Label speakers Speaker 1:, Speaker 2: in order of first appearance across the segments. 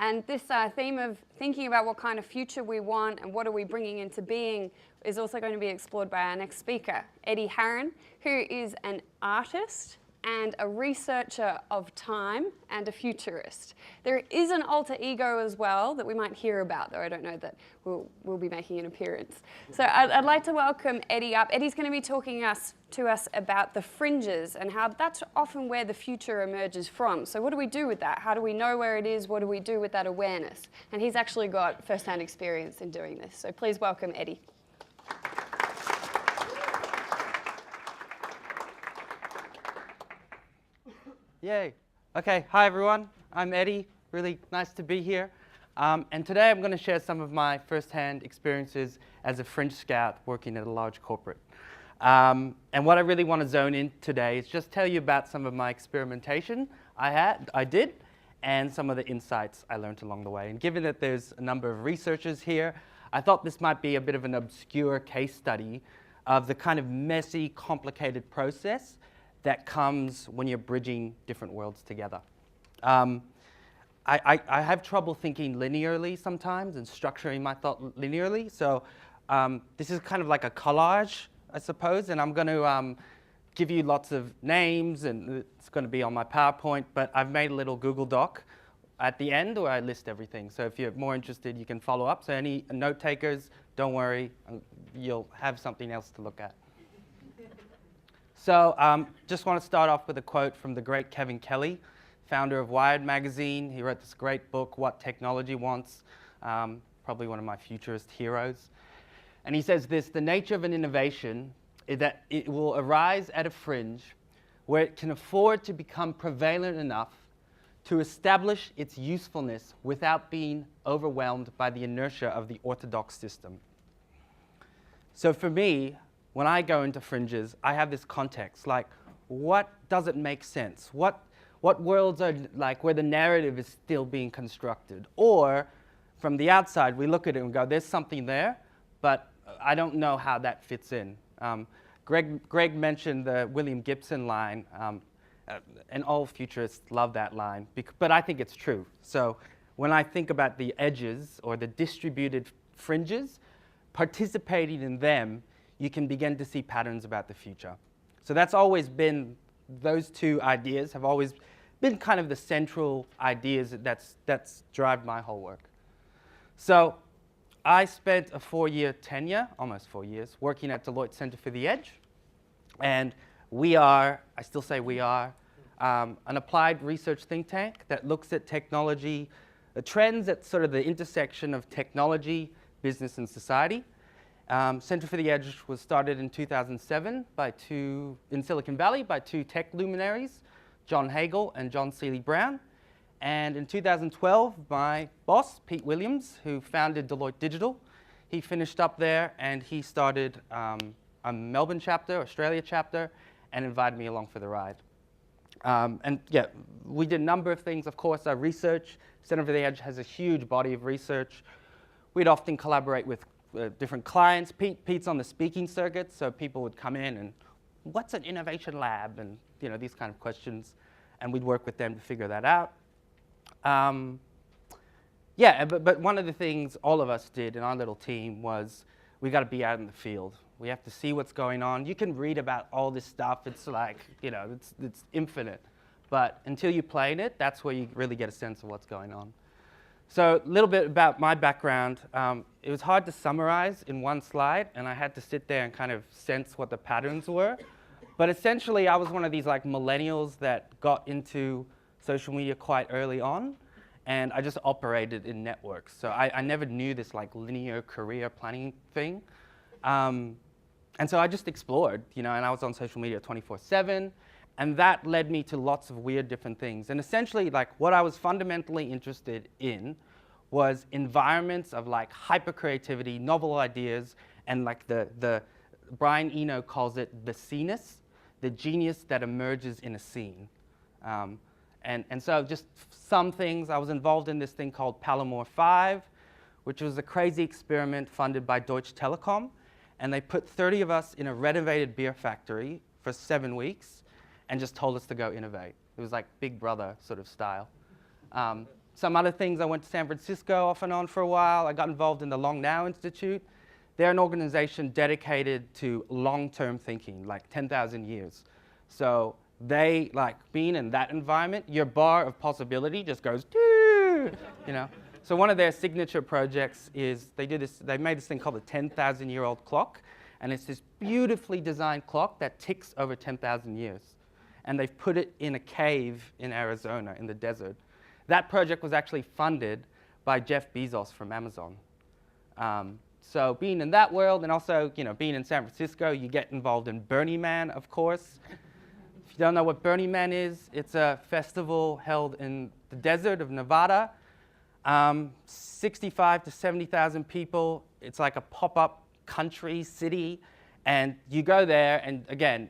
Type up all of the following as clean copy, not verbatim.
Speaker 1: And this theme of thinking about what kind of future we want and what are we bringing into being is also going to be explored by our next speaker, Eddie Harran, who is an artist and a researcher of time and a futurist. There is an alter ego as well that we might hear about, though I don't know that we'll be making an appearance. So I'd like to welcome Eddie up. Eddie's going to be talking to us about the fringes and how that's often where the future emerges from. So what do we do with that? How do we know where it is? What do we do with that awareness? And he's actually got first-hand experience in doing this. So please welcome Eddie.
Speaker 2: Yay. Okay, hi everyone. I'm Eddie. Really nice to be here. And today I'm going to share some of my first-hand experiences as a Fringe Scout working at a large corporate. And what I really want to zone in today is just tell you about some of my experimentation I did, and some of the insights I learned along the way. And given that there's a number of researchers here, I thought this might be a bit of an obscure case study of the kind of messy, complicated process that comes when you're bridging different worlds together. I have trouble thinking linearly sometimes and structuring my thought linearly. So this is kind of like a collage, I suppose, and I'm going to give you lots of names, and it's going to be on my PowerPoint, but I've made a little Google Doc at the end where I list everything. So if you're more interested, you can follow up. So any note takers, don't worry, you'll have something else to look at. So just want to start off with a quote from the great Kevin Kelly, founder of Wired magazine. He wrote this great book, What Technology Wants, probably one of my futurist heroes. And he says this: the nature of an innovation is that it will arise at a fringe where it can afford to become prevalent enough to establish its usefulness without being overwhelmed by the inertia of the orthodox system. So for me, when I go into fringes, I have this context, like, what doesn't make sense? What worlds are like where the narrative is still being constructed? Or from the outside, we look at it and go, there's something there, but I don't know how that fits in. Greg mentioned the William Gibson line, and all futurists love that line, but I think it's true. So when I think about the edges or the distributed fringes, participating in them, you can begin to see patterns about the future. So that's always been, those two ideas have always been kind of the central ideas that's drive my whole work. So I spent a 4-year tenure, almost 4 years, working at Deloitte Center for the Edge. And we are, I still say we are, an applied research think tank that looks at technology, the trends at sort of the intersection of technology, business, and society. Center for the Edge was started in 2007 in Silicon Valley by two tech luminaries, John Hagel and John Seeley Brown. And in 2012, my boss, Pete Williams, who founded Deloitte Digital, he finished up there and he started a Melbourne chapter, Australia chapter, and invited me along for the ride. And yeah, we did a number of things. Of course, our research, Center for the Edge has a huge body of research. We'd often collaborate with different clients. Pete's on the speaking circuit, so people would come in and, what's an innovation lab? And these kind of questions, and we'd work with them to figure that out. Yeah, but one of the things all of us did in our little team was we got to be out in the field. We have to see what's going on. You can read about all this stuff. It's like, it's infinite. But until you play in it, that's where you really get a sense of what's going on. So a little bit about my background. It was hard to summarize in one slide, and I had to sit there and kind of sense what the patterns were. But essentially, I was one of these like millennials that got into social media quite early on, and I just operated in networks. So I never knew this like linear career planning thing. And so I just explored, and I was on social media 24/7. And that led me to lots of weird different things. And essentially, like, what I was fundamentally interested in was environments of like hyper-creativity, novel ideas, and like the Brian Eno calls it the scenus, the genius that emerges in a scene. And so just some things, I was involved in this thing called Palomar 5, which was a crazy experiment funded by Deutsche Telekom. And they put 30 of us in a renovated beer factory for 7 weeks and just told us to go innovate. It was like Big Brother sort of style. Some other things, I went to San Francisco off and on for a while. I got involved in the Long Now Institute. They're an organization dedicated to long-term thinking, like 10,000 years. So they, like being in that environment, your bar of possibility just goes, doo, you know. So one of their signature projects is they made this thing called the 10,000-year-old clock. And it's this beautifully designed clock that ticks over 10,000 years. And they've put it in a cave in Arizona, in the desert. That project was actually funded by Jeff Bezos from Amazon. So being in that world, and also being in San Francisco, you get involved in Burning Man, of course. If you don't know what Burning Man is, it's a festival held in the desert of Nevada. 65 to 70,000 people. It's like a pop-up country city. And you go there, and again,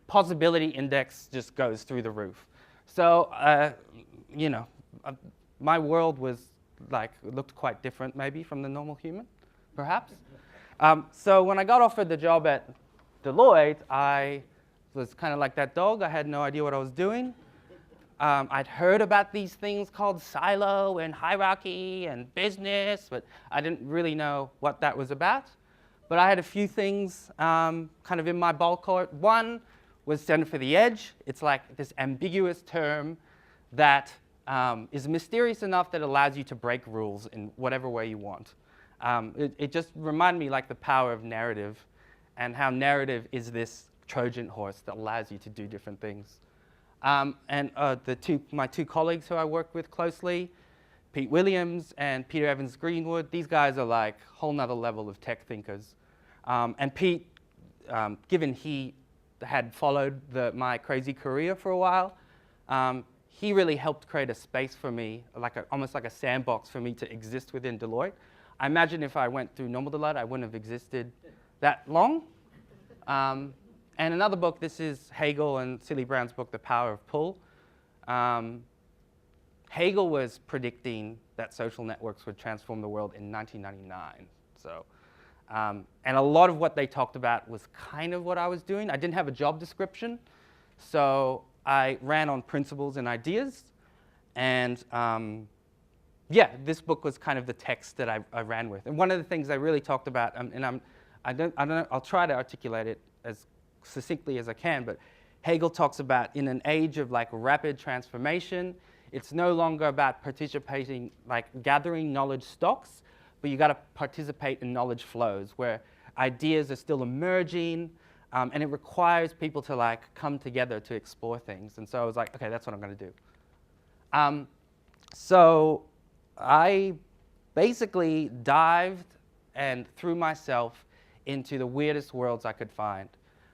Speaker 2: possibility index just goes through the roof. So, my world looked quite different maybe from the normal human, perhaps. So when I got offered the job at Deloitte, I was kind of like that dog. I had no idea what I was doing. I'd heard about these things called silo and hierarchy and business, but I didn't really know what that was about. But I had a few things kind of in my ball court. One was Center for the Edge. It's like this ambiguous term that is mysterious enough that allows you to break rules in whatever way you want. It just reminded me like the power of narrative and how narrative is this Trojan horse that allows you to do different things. My two colleagues who I work with closely, Pete Williams and Peter Evans Greenwood, these guys are like a whole nother level of tech thinkers. And Pete, given he had followed my crazy career for a while, he really helped create a space for me, almost like a sandbox for me to exist within Deloitte. I imagine if I went through normal Deloitte, I wouldn't have existed that long. And another book, this is Hegel and Celie Brown's book, The Power of Pull. Hegel was predicting that social networks would transform the world in 1999. So, and a lot of what they talked about was kind of what I was doing. I didn't have a job description, so I ran on principles and ideas. And yeah, this book was kind of the text that I ran with. And one of the things I really talked about, and I'll try to articulate it as succinctly as I can, but Hegel talks about in an age of like rapid transformation, it's no longer about participating, like gathering knowledge stocks, but you got to participate in knowledge flows where ideas are still emerging, and it requires people to like come together to explore things. And so I was like, okay, that's what I'm going to do. So I basically dived and threw myself into the weirdest worlds I could find.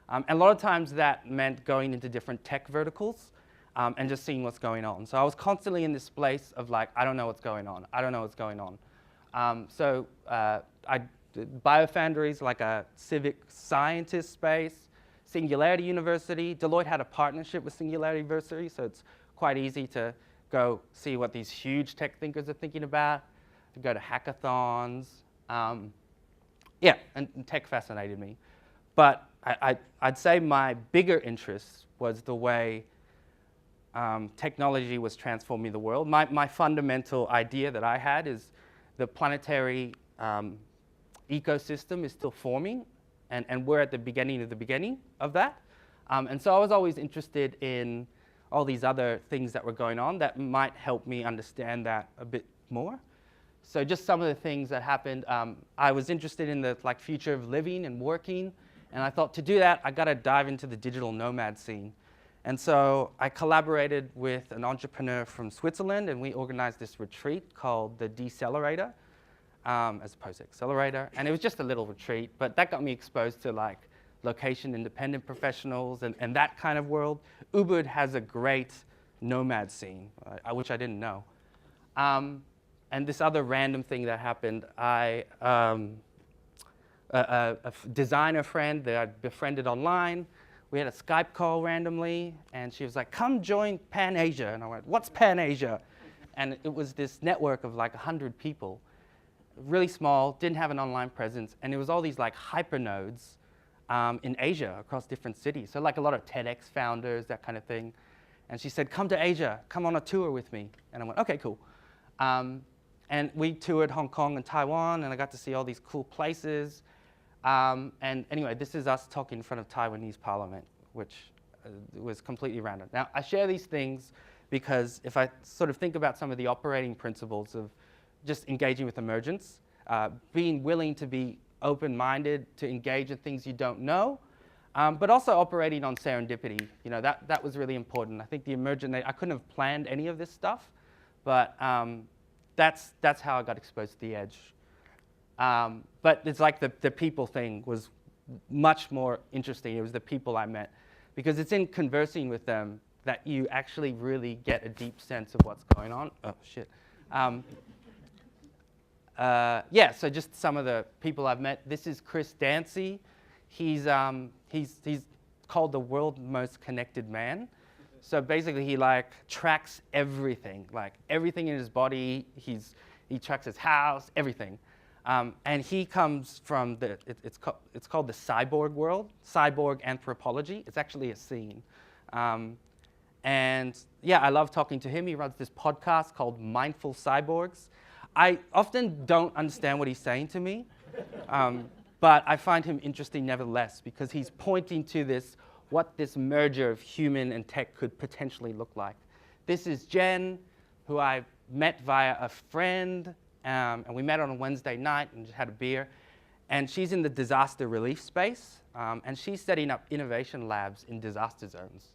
Speaker 2: And a lot of times that meant going into different tech verticals and just seeing what's going on. So I was constantly in this place of like, I don't know what's going on. I don't know what's going on. Biofoundry is like a civic scientist space. Singularity University. Deloitte had a partnership with Singularity University, so it's quite easy to go see what these huge tech thinkers are thinking about. To go to hackathons. Yeah, and tech fascinated me. But I'd say my bigger interest was the way technology was transforming the world. My fundamental idea that I had is the planetary ecosystem is still forming, and we're at the beginning of that. And so I was always interested in all these other things that were going on that might help me understand that a bit more. So just some of the things that happened. I was interested in the future of living and working, and I thought to do that, I got to dive into the digital nomad scene. And so I collaborated with an entrepreneur from Switzerland, and we organized this retreat called the Decelerator, as opposed to Accelerator. And it was just a little retreat, but that got me exposed to location-independent professionals and that kind of world. Ubud has a great nomad scene, which I didn't know. And this other random thing that happened, a designer friend that I befriended online, we had a Skype call randomly, and she was like, come join Pan Asia. And I went, what's Pan Asia? And it was this network of 100 people, really small, didn't have an online presence, and it was all these hypernodes in Asia across different cities. So a lot of TEDx founders, that kind of thing. And she said, come to Asia, come on a tour with me. And I went, okay, cool. And we toured Hong Kong and Taiwan, and I got to see all these cool places. And anyway, this is us talking in front of Taiwanese parliament, which was completely random. Now, I share these things because if I sort of think about some of the operating principles of just engaging with emergence, being willing to be open-minded, to engage in things you don't know, but also operating on serendipity, that was really important. I think the emergent, I couldn't have planned any of this stuff, but that's how I got exposed to the edge. But it's like the people thing was much more interesting. It was the people I met, because it's in conversing with them that you actually really get a deep sense of what's going on. Oh, shit. Yeah, so just some of the people I've met. This is Chris Dancy. He's called the world's most connected man. So basically, he tracks everything, everything in his body. He tracks his house, everything. And he comes from it's called the cyborg world, cyborg anthropology. It's actually a scene. And yeah, I love talking to him. He runs this podcast called Mindful Cyborgs. I often don't understand what he's saying to me, but I find him interesting nevertheless, because he's pointing to what this merger of human and tech could potentially look like. This is Jen, who I met via a friend, and we met on a Wednesday night and just had a beer. And she's in the disaster relief space, and she's setting up innovation labs in disaster zones,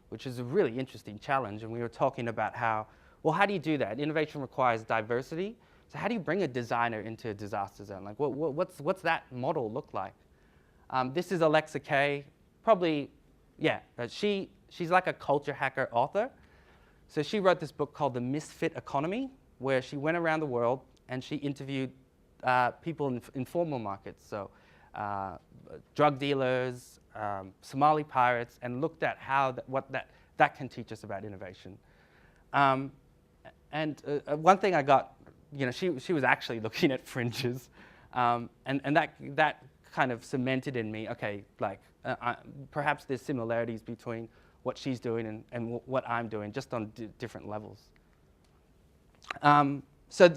Speaker 2: which is a really interesting challenge. And we were talking about how do you do that? Innovation requires diversity. So how do you bring a designer into a disaster zone? What's that model look like? This is Alexa Kay. Probably, yeah, she's like a culture hacker author. So she wrote this book called The Misfit Economy, where she went around the world and she interviewed people in informal markets, so drug dealers, Somali pirates, and looked at what that can teach us about innovation. And one thing I got, she was actually looking at fringes, and that kind of cemented in me, okay, perhaps there's similarities between what she's doing and what I'm doing, just on different levels. So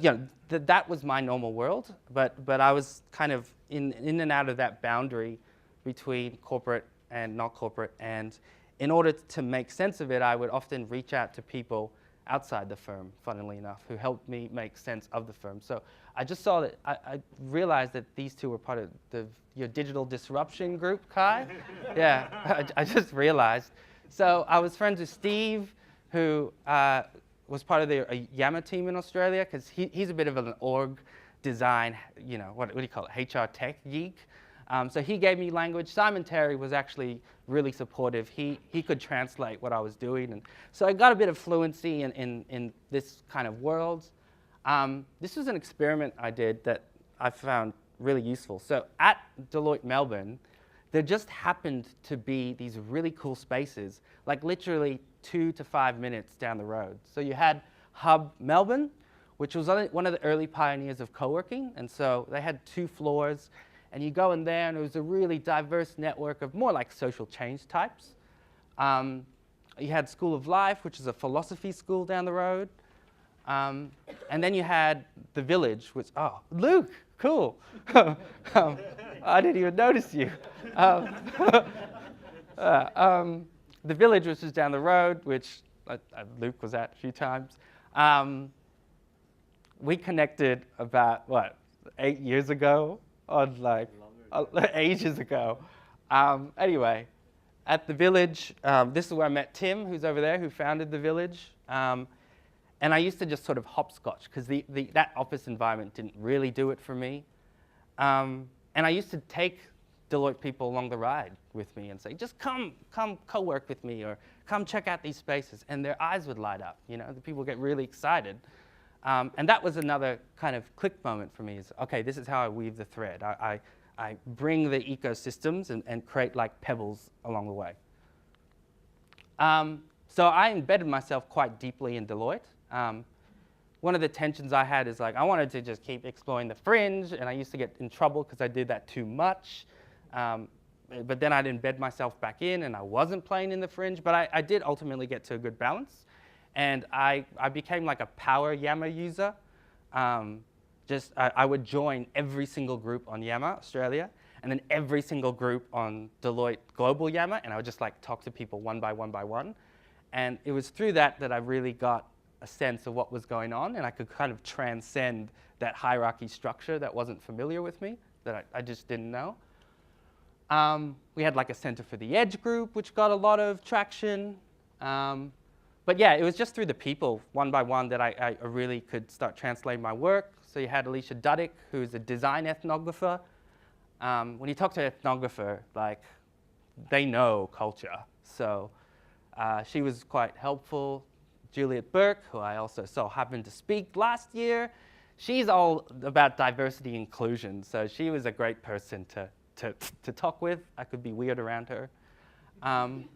Speaker 2: that was my normal world, but I was kind of in and out of that boundary between corporate and not corporate, and in order to make sense of it, I would often reach out to people outside the firm, funnily enough, who helped me make sense of the firm. So I just saw that, I realized that these two were part of your digital disruption group, Kai. Yeah, I just realized. So I was friends with Steve, who was part of the Yammer team in Australia, because he's a bit of an org design, what do you call it, HR tech geek. So he gave me language. Simon Terry was actually really supportive. He could translate what I was doing. And so I got a bit of fluency in this kind of world. This was an experiment I did that I found really useful. So at Deloitte Melbourne, there just happened to be these really cool spaces, literally 2 to 5 minutes down the road. So you had Hub Melbourne, which was one of the early pioneers of co-working. And so they had 2 floors. And you go in there, and it was a really diverse network of more like social change types. You had School of Life, which is a philosophy school down the road. And then you had The Village, which, oh, Luke, cool. I didn't even notice you. The Village, which is down the road, which Luke was at a few times. We connected about, 8 years ago? Ages ago. Anyway, at The Village, this is where I met Tim, who's over there, who founded The Village. And I used to just sort of hopscotch, because that office environment didn't really do it for me. And I used to take Deloitte people along the ride with me and say, just come co-work with me, or come check out these spaces. And their eyes would light up. The people get really excited. And that was another kind of click moment for me, is, okay, this is how I weave the thread. I bring the ecosystems and create pebbles along the way. So I embedded myself quite deeply in Deloitte. One of the tensions I had is I wanted to just keep exploring the fringe, and I used to get in trouble because I did that too much. but then I'd embed myself back in, and I wasn't playing in the Fringe, but I did ultimately get to a good balance. And I became like a power Yammer user. I would join every single group on Yammer Australia, and then every single group on Deloitte Global Yammer, and I would just like talk to people one by one by one. And it was through that I really got a sense of what was going on, and I could kind of transcend that hierarchy structure that wasn't familiar with me, that I just didn't know. We had like a Center for the Edge group, which got a lot of traction. But yeah, it was just through the people, one by one, that I really could start translating my work. So you had Alicia Duddick, who's a design ethnographer. When you talk to an ethnographer, like, they know culture. So she was quite helpful. Juliet Burke, who I also saw happen to speak last year, she's all about diversity and inclusion. So she was a great person to talk with. I could be weird around her. And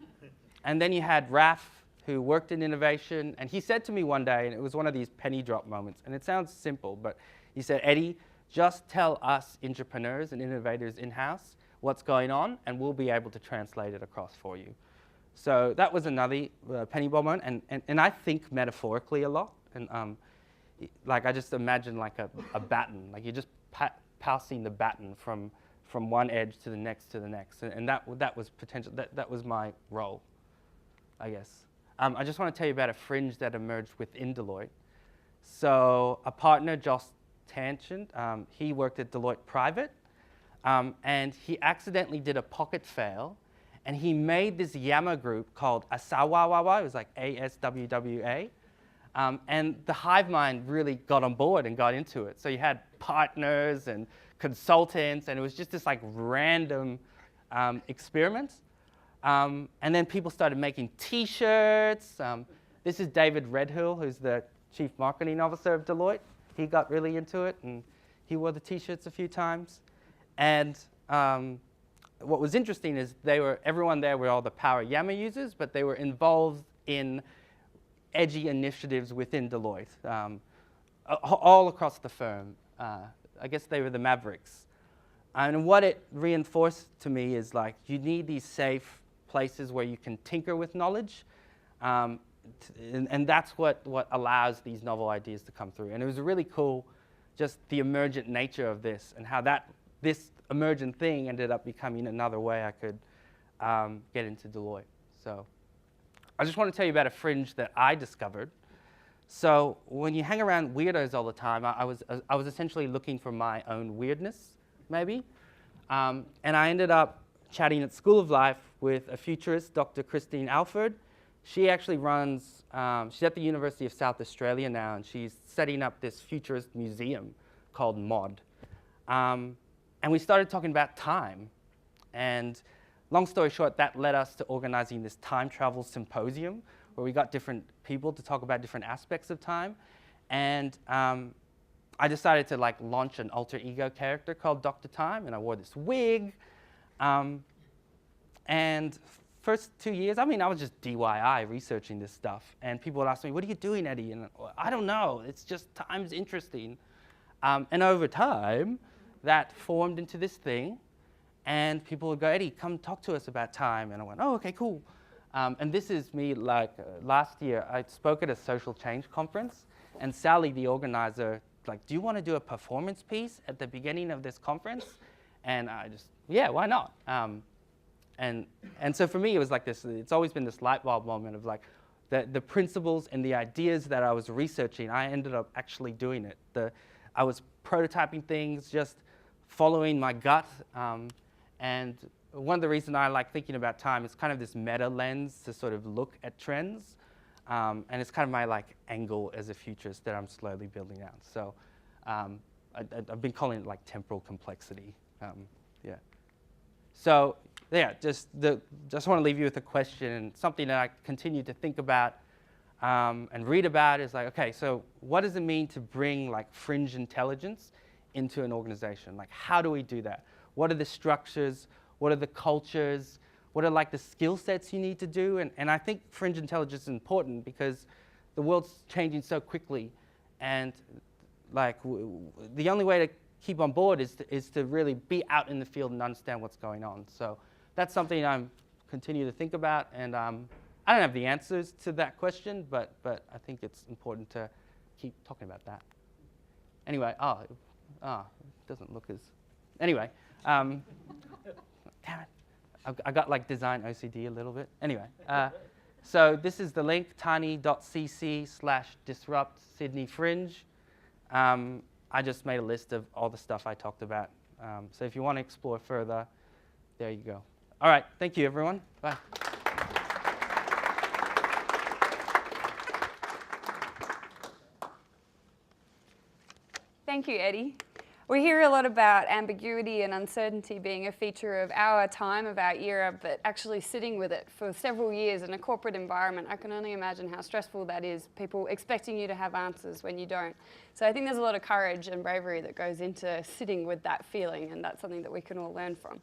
Speaker 2: then you had Raf, who worked in innovation, and he said to me one day, and it was one of these penny drop moments, and it sounds simple, but he said, Eddie, just tell us entrepreneurs and innovators in-house what's going on, and we'll be able to translate it across for you. So that was another penny drop moment, and I think metaphorically a lot, and like I just imagine like a baton, like you're just passing the baton from one edge to the next, and that was potential. That was my role, I guess. I just want to tell you about a Fringe that emerged within Deloitte. So a partner, Josh Tangent, he worked at Deloitte Private, and he accidentally did a pocket fail, and he made this Yammer group called Asawa. It was like ASWWA. And the hive mind really got on board and got into it. So you had partners and consultants, and it was just this like random experiment. And then people started making T-shirts. This is David Redhill, who's the Chief Marketing Officer of Deloitte. He got really into it, and he wore the T-shirts a few times. And what was interesting is everyone there were all the Power Yammer users, but they were involved in edgy initiatives within Deloitte, all across the firm. I guess they were the mavericks. And what it reinforced to me is like, you need these safe places where you can tinker with knowledge. And that's what allows these novel ideas to come through. And it was really cool, just the emergent nature of this, and how this emergent thing ended up becoming another way I could get into Deloitte. So I just want to tell you about a Fringe that I discovered. So when you hang around weirdos all the time, I was essentially looking for my own weirdness, maybe. And I ended up chatting at School of Life with a futurist, Dr. Christine Alford. She actually runs, she's at the University of South Australia now, and she's setting up this futurist museum called MOD. And we started talking about time. And long story short, that led us to organizing this time travel symposium, where we got different people to talk about different aspects of time. And I decided to like launch an alter ego character called Dr. Time, and I wore this wig. And first 2 years, I mean, I was just DIY researching this stuff. And people would ask me, what are you doing, Eddie? And I don't know, it's just time's interesting. And over time, that formed into this thing. And people would go, Eddie, come talk to us about time. And I went, oh, okay, cool. And this is me, like, last year, I spoke at a social change conference. And Sally, the organizer, like, do you want to do a performance piece at the beginning of this conference? And I just, yeah, why not? And so for me, it was like this, it's always been this light bulb moment of like, the principles and the ideas that I was researching, I ended up actually doing it. I was prototyping things, just following my gut. And one of the reasons I like thinking about time is kind of this meta lens to sort of look at trends. And it's kind of my like angle as a futurist that I'm slowly building out. So I've been calling it like temporal complexity. Yeah. So yeah, just want to leave you with a question, and something that I continue to think about and read about is like, okay, so what does it mean to bring like fringe intelligence into an organization? Like, how do we do that? What are the structures? What are the cultures? What are like the skill sets you need to do? And I think fringe intelligence is important because the world's changing so quickly, and like the only way to keep on board is to really be out in the field and understand what's going on. So that's something I'm continue to think about, and I don't have the answers to that question, but I think it's important to keep talking about that. Anyway, it doesn't look as, anyway, damn it. I got like design OCD a little bit. Anyway, so this is the link, tiny.cc/disrupt.SYDNEY Fringe. I just made a list of all the stuff I talked about. So if you want to explore further, there you go. All right, thank you, everyone. Bye.
Speaker 1: Thank you, Eddie. We hear a lot about ambiguity and uncertainty being a feature of our time, of our era, but actually sitting with it for several years in a corporate environment, I can only imagine how stressful that is, people expecting you to have answers when you don't. So I think there's a lot of courage and bravery that goes into sitting with that feeling, and that's something that we can all learn from.